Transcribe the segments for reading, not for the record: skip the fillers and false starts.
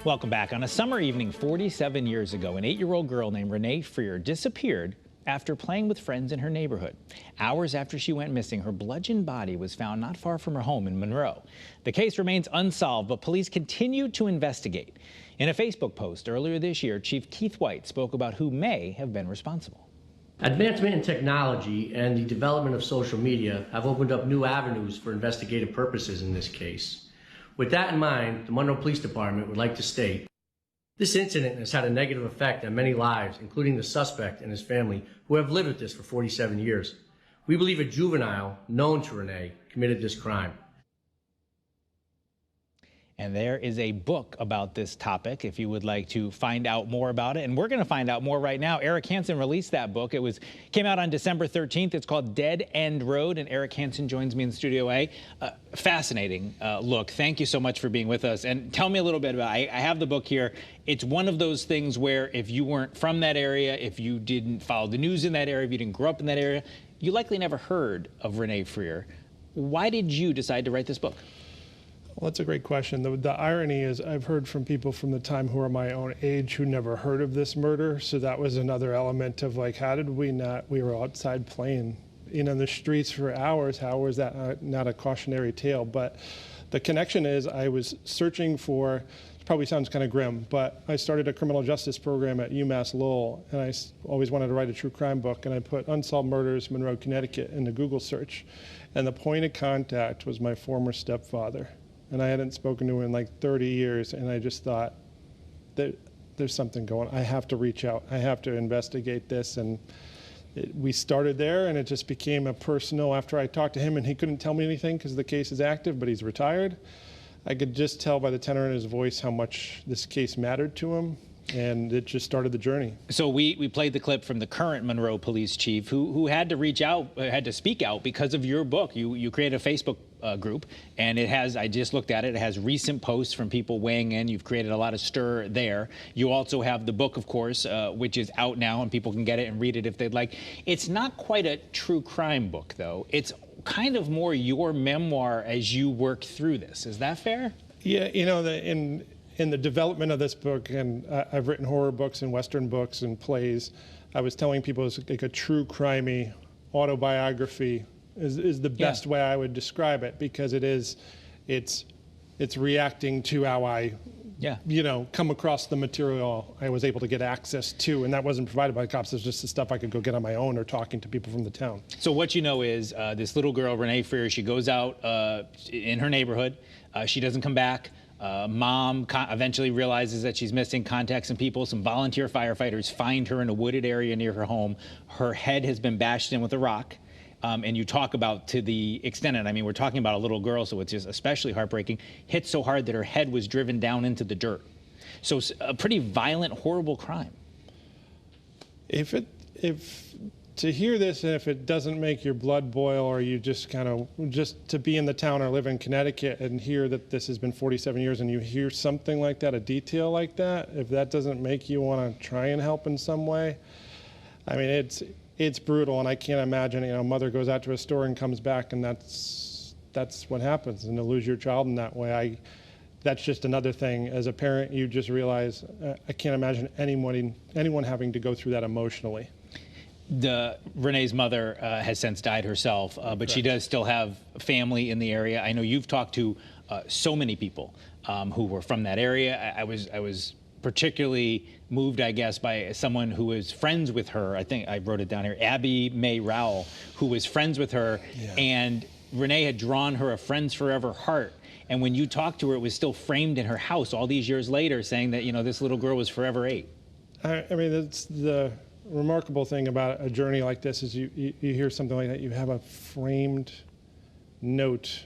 Welcome back. On a summer evening 47 years ago, an 8-year-old girl named Renee Freer disappeared after playing with friends in her neighborhood. Hours after she went missing, her bludgeoned body was found not far from her home in Monroe. The case remains unsolved, but police continue to investigate. In a Facebook post earlier this year, Chief Keith White spoke about who may have been responsible. Advancement in technology and the development of social media have opened up new avenues for investigative purposes in this case. With that in mind, the Monroe Police Department would like to state, this incident has had a negative effect on many lives, including the suspect and his family, who have lived with this for 47 years. We believe a juvenile known to Renee committed this crime. And there is a book about this topic if you would like to find out more about it. And we're going to find out more right now. Eric Hansen released that book. It came out on December 13th. It's called Dead End Road. And Eric Hansen joins me in Studio A. Fascinating look. Thank you so much for being with us. And tell me a little bit about it. I have the book here. It's one of those things where if you weren't from that area, if you didn't follow the news in that area, if you didn't grow up in that area, you likely never heard of Renee Frier. Why did you decide to write this book? Well, that's a great question. The irony is I've heard from people from the time who are my own age who never heard of this murder. So that was another element of like, how did we not, we were outside playing, in the streets for hours. How was that not a cautionary tale? But the connection is I was searching for, it probably sounds kind of grim, but I started a criminal justice program at UMass Lowell, and I always wanted to write a true crime book, and I put Unsolved Murders, Monroe, Connecticut in the Google search. And the point of contact was my former stepfather. And I hadn't spoken to him in like 30 years, and I just thought, there's something going on. I have to reach out. I have to investigate this. And we started there, and it just became a personal, after I talked to him, and he couldn't tell me anything because the case is active, but he's retired. I could just tell by the tenor in his voice how much this case mattered to him. And it just started the journey. So we played the clip from the current Monroe police chief who had to reach out, had to speak out because of your book. You created a Facebook group, and it has, I just looked at it, it has recent posts from people weighing in. You've created a lot of stir there. You also have the book, of course, which is out now, and people can get it and read it if they'd like. It's not quite a true crime book, though. It's kind of more your memoir as you work through this. Is that fair? Yeah, in the development of this book, and I've written horror books and Western books and plays, I was telling people it's like a true crimey autobiography is the best way I would describe it, because it's reacting to how I come across the material I was able to get access to, and that wasn't provided by the cops. It's just the stuff I could go get on my own or talking to people from the town. So what you know is this little girl, Renee Frier, she goes out in her neighborhood. She doesn't come back. Mom eventually realizes that she's missing, contacts some people. Some volunteer firefighters find her in a wooded area near her home. Her head has been bashed in with a rock. And you talk about, to the extent, and I mean, we're talking about a little girl, so it's just especially heartbreaking, hit so hard that her head was driven down into the dirt. So a pretty violent, horrible crime. To hear this, and if it doesn't make your blood boil, or you just just to be in the town or live in Connecticut and hear that this has been 47 years and you hear something like that, a detail like that, if that doesn't make you want to try and help in some way, I mean, it's brutal, and I can't imagine, a mother goes out to a store and comes back, and that's what happens, and to lose your child in that way, that's just another thing. As a parent, you just realize, I can't imagine anyone having to go through that emotionally. Renee's mother has since died herself, but she does still have family in the area. I know you've talked to so many people who were from that area. I was particularly moved, I guess, by someone who was friends with her. I think I wrote it down here, Abby Mae Rowell, who was friends with her, and Renee had drawn her a Friends Forever heart. And when you talked to her, it was still framed in her house all these years later, saying that, this little girl was forever 8. I mean, it's the remarkable thing about a journey like this is you hear something like that, you have a framed note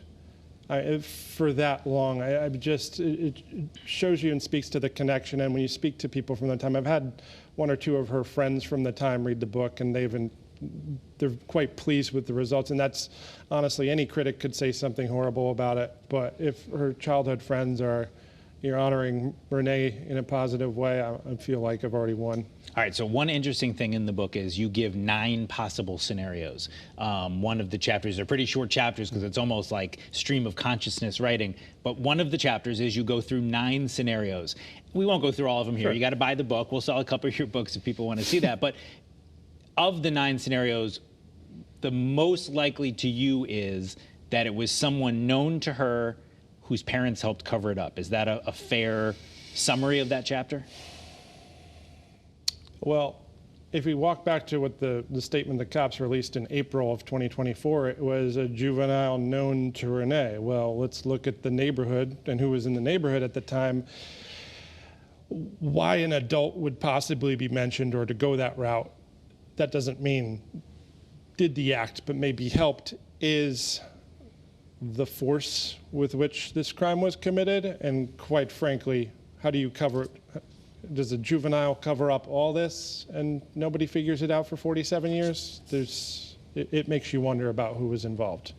for that long. It shows you and speaks to the connection. And when you speak to people from the time, I've had 1 or 2 of her friends from the time read the book, and they're quite pleased with the results. And that's honestly, any critic could say something horrible about it, but if her childhood friends are you're honoring Renee in a positive way, I feel like I've already won. All right, so one interesting thing in the book is you give 9 possible scenarios. One of the chapters are pretty short chapters because it's almost like stream of consciousness writing, but one of the chapters is you go through 9 scenarios. We won't go through all of them here. Sure. You got to buy the book. We'll sell a couple of your books if people want to see that. But of the 9 scenarios, the most likely to you is that it was someone known to her whose parents helped cover it up. Is that a fair summary of that chapter? Well, if we walk back to what the statement the cops released in April of 2024, it was a juvenile known to Renee. Well, let's look at the neighborhood and who was in the neighborhood at the time. Why an adult would possibly be mentioned or to go that route, that doesn't mean did the act, but maybe helped, is the force with which this crime was committed. And quite frankly, how do you cover it? Does a juvenile cover up all this and nobody figures it out for 47 years? It makes you wonder about who was involved.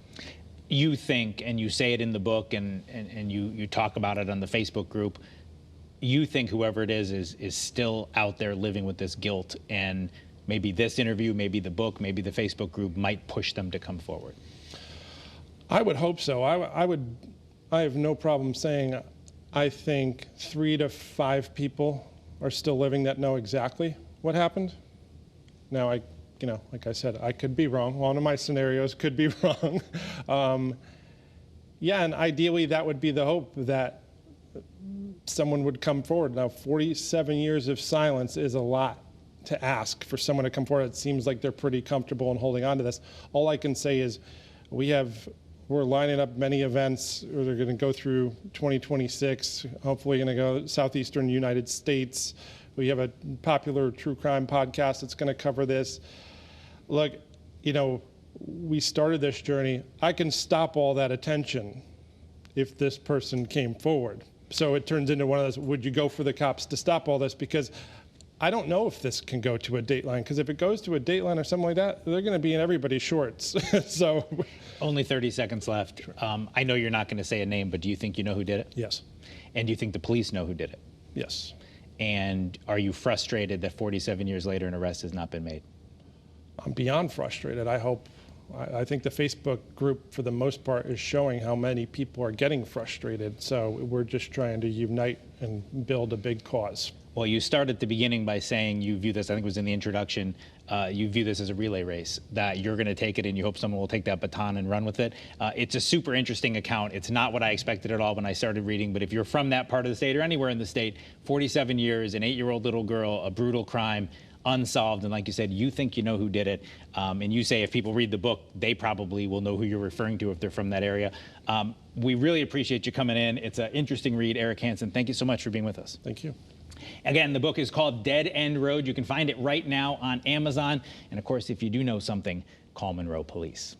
You think, and you say it in the book, and you talk about it on the Facebook group, you think whoever it is still out there living with this guilt, and maybe this interview, maybe the book, maybe the Facebook group might push them to come forward. I would hope so. I have no problem saying I think 3 to 5 people are still living that know exactly what happened. Now, like I said, I could be wrong. One of my scenarios could be wrong. Yeah, and ideally that would be the hope, that someone would come forward. Now, 47 years of silence is a lot to ask for someone to come forward. It seems like they're pretty comfortable in holding on to this. All I can say is we're lining up many events. They're going to go through 2026, hopefully going to go southeastern United States. We have a popular true crime podcast that's going to cover this. Look, we started this journey. I can stop all that attention if this person came forward. So it turns into one of those, would you go for the cops to stop all this? Because I don't know if this can go to a Dateline, because if it goes to a Dateline or something like that, they're going to be in everybody's shorts. So only 30 seconds left. Sure. I know you're not going to say a name, but do you think you know who did it? Yes. And do you think the police know who did it? Yes. And are you frustrated that 47 years later an arrest has not been made? I'm beyond frustrated. I think the Facebook group, for the most part, is showing how many people are getting frustrated. So we're just trying to unite and build a big cause. Well, you started at the beginning by saying you view this, I think it was in the introduction, you view this as a relay race, that you're going to take it and you hope someone will take that baton and run with it. It's a super interesting account. It's not what I expected at all when I started reading, but if you're from that part of the state or anywhere in the state, 47 years, an 8-year-old little girl, a brutal crime, unsolved, and like you said, you think you know who did it, and you say if people read the book, they probably will know who you're referring to if they're from that area. We really appreciate you coming in. It's an interesting read. Eric Hansen, thank you so much for being with us. Thank you. Again, the book is called Dead End Road. You can find it right now on Amazon. And of course, if you do know something, call Monroe Police.